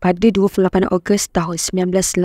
pada 28 Ogos tahun 1984,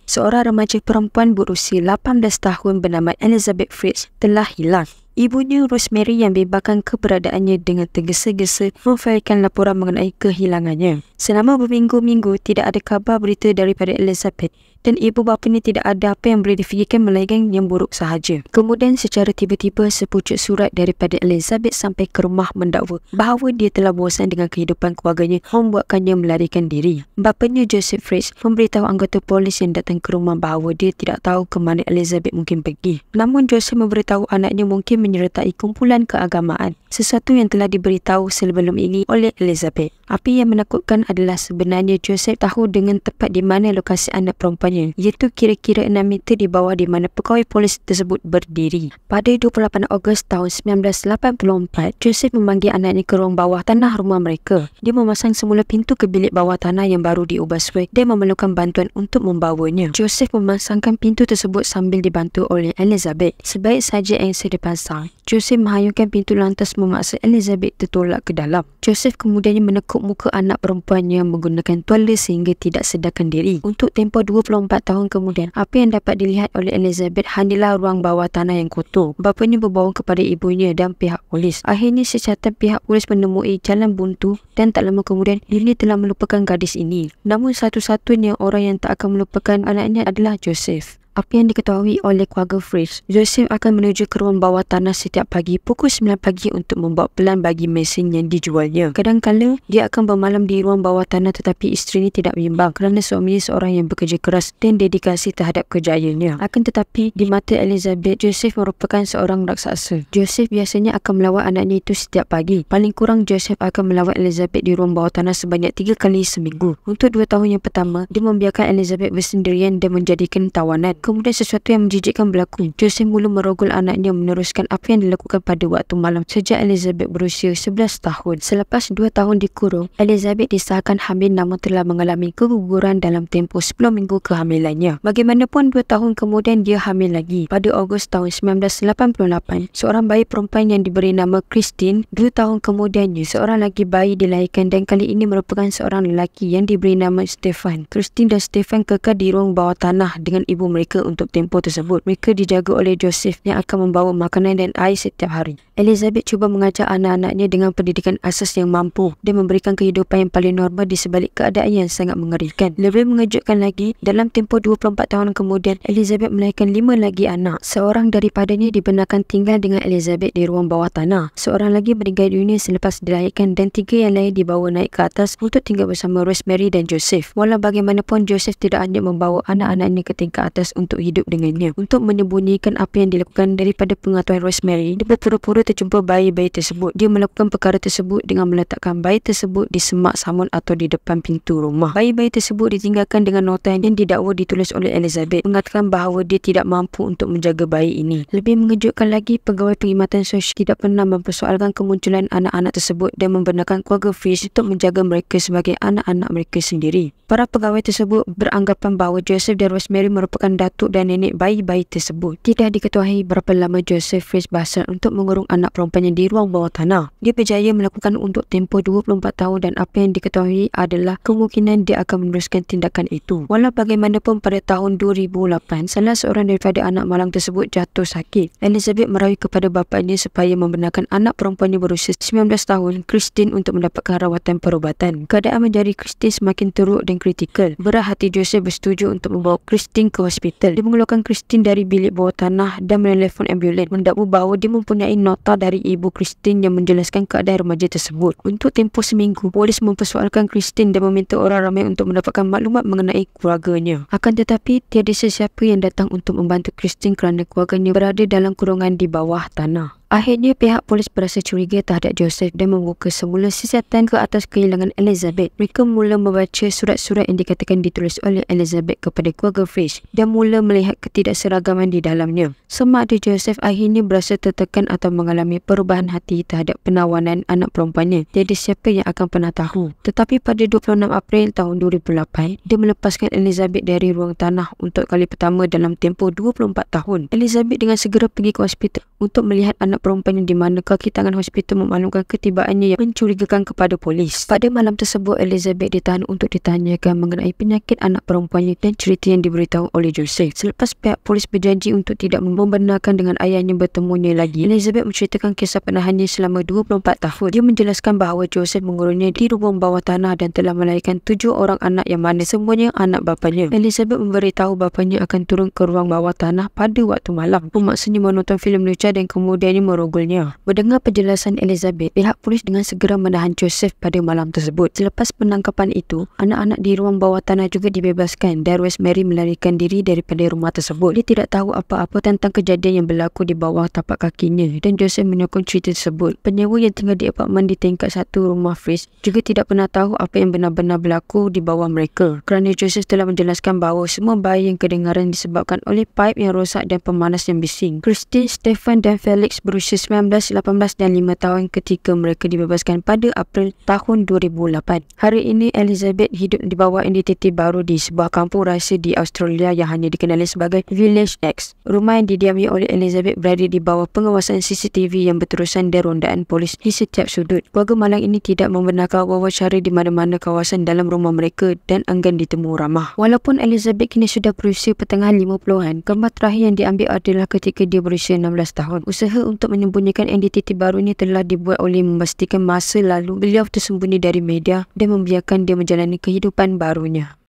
seorang remaja perempuan berusia 18 tahun bernama Elizabeth Fritz telah hilang. Ibunya, Rosemary, yang bimbangkan keberadaannya dengan tergesa-gesa memfailkan laporan mengenai kehilangannya. Selama berminggu-minggu, tidak ada khabar berita daripada Elizabeth dan ibu bapanya tidak ada apa yang boleh difikirkan melainkan yang buruk sahaja. Kemudian secara tiba-tiba sepucuk surat daripada Elizabeth sampai ke rumah mendakwa bahawa dia telah bosan dengan kehidupan keluarganya membuatkannya melarikan diri. Bapanya, Joseph Fritz, memberitahu anggota polis yang datang ke rumah bahawa dia tidak tahu ke mana Elizabeth mungkin pergi. Namun Joseph memberitahu anaknya mungkin menyertai kumpulan keagamaan, sesuatu yang telah diberitahu sebelum ini oleh Elizabeth. Apa yang menakutkan adalah sebenarnya Joseph tahu dengan tepat di mana lokasi anak perempuannya, iaitu kira-kira 6 meter di bawah di mana pegawai polis tersebut berdiri. Pada 28 Ogos tahun 1984, Joseph memanggil anaknya ke ruang bawah tanah rumah mereka. Dia memasang semula pintu ke bilik bawah tanah yang baru diubah sesuai dan memerlukan bantuan untuk membawanya. Joseph memasangkan pintu tersebut sambil dibantu oleh Elizabeth. Sebaik saja yang dipasang, Joseph menghayungkan pintu lantas memaksa Elizabeth tertolak ke dalam. Joseph kemudiannya menekuk muka anak perempuannya menggunakan tuala sehingga tidak sedarkan diri. Untuk tempoh 24 tahun kemudian, apa yang dapat dilihat oleh Elizabeth hanyalah ruang bawah tanah yang kotor. Bapanya berbohong kepada ibunya dan pihak polis. Akhirnya secatan pihak polis menemui jalan buntu dan tak lama kemudian dunia telah melupakan gadis ini. Namun satu-satunya orang yang tak akan melupakan anaknya adalah Joseph. Apa yang diketahui oleh keluarga Fritz, Joseph akan menuju ke ruang bawah tanah setiap pagi pukul 9 pagi untuk membawa pelan bagi mesin yang dijualnya. Kadang-kala dia akan bermalam di ruang bawah tanah, tetapi isterinya tidak bimbang kerana suaminya seorang yang bekerja keras dan dedikasi terhadap kerjayanya. Akan tetapi di mata Elizabeth, Joseph merupakan seorang raksasa. Joseph biasanya akan melawat anaknya itu setiap pagi. Paling kurang Joseph akan melawat Elizabeth di ruang bawah tanah sebanyak 3 kali seminggu. Untuk 2 tahun yang pertama, dia membiarkan Elizabeth bersendirian dan menjadikan tawanan. Kemudian sesuatu yang menjijikkan berlaku. Joseph mula merogol anaknya meneruskan apa yang dilakukan pada waktu malam sejak Elizabeth berusia 11 tahun. Selepas 2 tahun dikurung, Elizabeth disahkan hamil namun telah mengalami keguguran dalam tempoh 10 minggu kehamilannya. Bagaimanapun 2 tahun kemudian dia hamil lagi. Pada Ogos tahun 1988, seorang bayi perempuan yang diberi nama Christine. 2 tahun kemudiannya, seorang lagi bayi dilahirkan dan kali ini merupakan seorang lelaki yang diberi nama Stefan. Christine dan Stefan kekal di ruang bawah tanah dengan ibu mereka untuk tempoh tersebut. Mereka dijaga oleh Joseph yang akan membawa makanan dan air setiap hari. Elizabeth cuba mengajar anak-anaknya dengan pendidikan asas yang mampu dan memberikan kehidupan yang paling normal di sebalik keadaan yang sangat mengerikan. Lebih mengejutkan lagi, dalam tempoh 24 tahun kemudian, Elizabeth melahirkan 5 lagi anak. Seorang daripadanya dibenarkan tinggal dengan Elizabeth di ruang bawah tanah. Seorang lagi meninggal dunia selepas dilahirkan dan 3 yang lain dibawa naik ke atas untuk tinggal bersama Rosemary dan Joseph. Walau bagaimanapun, Joseph tidak hanya membawa anak-anaknya ke tingkat atas untuk hidup dengannya. Untuk menyembunyikan apa yang dilakukan daripada pengetahuan Rosemary, dia berpura-pura terjumpa bayi-bayi tersebut. Dia melakukan perkara tersebut dengan meletakkan bayi tersebut di semak samun atau di depan pintu rumah. Bayi-bayi tersebut ditinggalkan dengan nota yang didakwa ditulis oleh Elizabeth, mengatakan bahawa dia tidak mampu untuk menjaga bayi ini. Lebih mengejutkan lagi, pegawai perkhidmatan sosial tidak pernah mempersoalkan kemunculan anak-anak tersebut dan membenarkan keluarga Fritz untuk menjaga mereka sebagai anak-anak mereka sendiri. Para pegawai tersebut beranggapan bahawa Joseph dan Rosemary merupakan datuk dan nenek bayi-bayi tersebut. Tidak diketahui berapa lama Joseph Fritz berhasrat untuk mengurung anak perempuannya di ruang bawah tanah. Dia berjaya melakukan untuk tempoh 24 tahun dan apa yang diketahui adalah kemungkinan dia akan meneruskan tindakan itu. Walau bagaimanapun, pada tahun 2008, salah seorang daripada anak malang tersebut jatuh sakit. Elizabeth merayu kepada bapanya supaya membenarkan anak perempuannya berusia 19 tahun, Christine, untuk mendapatkan rawatan perubatan. Keadaan menjadi Christine semakin teruk dan kritikal. Berat hati Joseph bersetuju untuk membawa Christine ke hospital. Dia mengeluarkan Christine dari bilik bawah tanah dan menelefon ambulans, mendakwa bahawa dia mempunyai nota dari ibu Christine yang menjelaskan keadaan remaja tersebut. Untuk tempoh seminggu, polis mempersoalkan Christine dan meminta orang ramai untuk mendapatkan maklumat mengenai keluarganya. Akan tetapi, tiada sesiapa yang datang untuk membantu Christine kerana keluarganya berada dalam kurungan di bawah tanah. Akhirnya pihak polis berasa curiga terhadap Joseph dan membuka semula siasatan ke atas kehilangan Elizabeth. Mereka mula membaca surat-surat yang dikatakan ditulis oleh Elizabeth kepada keluarga Fritz dan mula melihat ketidakseragaman di dalamnya. Sama ada Joseph akhirnya berasa tertekan atau mengalami perubahan hati terhadap penawanan anak perempuannya. Tiada siapa yang akan pernah tahu. Tetapi pada 26 April tahun 2008, dia melepaskan Elizabeth dari ruang tanah untuk kali pertama dalam tempoh 24 tahun. Elizabeth dengan segera pergi ke hospital untuk melihat anak anak perempuan di mana kaki tangan hospital memaklumkan ketibaannya yang mencurigakan kepada polis. Pada malam tersebut, Elizabeth ditahan untuk ditanyakan mengenai penyakit anak perempuannya dan cerita yang diberitahu oleh Joseph. Selepas pihak polis berjanji untuk tidak membenarkan dengan ayahnya bertemunya lagi, Elizabeth menceritakan kisah penahannya selama 24 tahun. Dia menjelaskan bahawa Joseph mengurungnya di ruang bawah tanah dan telah melahirkan 7 orang anak yang mana semuanya anak bapanya. Elizabeth memberitahu bapanya akan turun ke ruang bawah tanah pada waktu malam, memaksanya menonton filem lucu dan kemudiannya merogolnya. Mendengar penjelasan Elizabeth, pihak polis dengan segera menahan Joseph pada malam tersebut. Selepas penangkapan itu, anak-anak di ruang bawah tanah juga dibebaskan dan Rosemary melarikan diri daripada rumah tersebut. Dia tidak tahu apa-apa tentang kejadian yang berlaku di bawah tapak kakinya dan Joseph menyokong cerita tersebut. Penyewa yang tinggal di apartmen di tingkat 1 rumah Fritz juga tidak pernah tahu apa yang benar-benar berlaku di bawah mereka, kerana Joseph telah menjelaskan bahawa semua bahaya yang kedengaran disebabkan oleh paip yang rosak dan pemanas yang bising. Christine, Stephen dan Felix berusia 19, 18 dan 5 tahun ketika mereka dibebaskan pada April tahun 2008. Hari ini Elizabeth hidup di bawah identiti baru di sebuah kampung rahsia di Australia yang hanya dikenali sebagai Village X. Rumah yang didiami oleh Elizabeth berada di bawah pengawasan CCTV yang berterusan dan rondaan polis di setiap sudut. Keluarga malang ini tidak membenarkan wawancara di mana-mana kawasan dalam rumah mereka dan enggan ditemu ramah. Walaupun Elizabeth kini sudah berusia pertengahan 50-an, gambar terakhir yang diambil adalah ketika dia berusia 16 tahun. Usaha untuk menyembunyikan identiti baru ini telah dibuat oleh memastikan masa lalu beliau tersembunyi dari media dan membiarkan dia menjalani kehidupan barunya.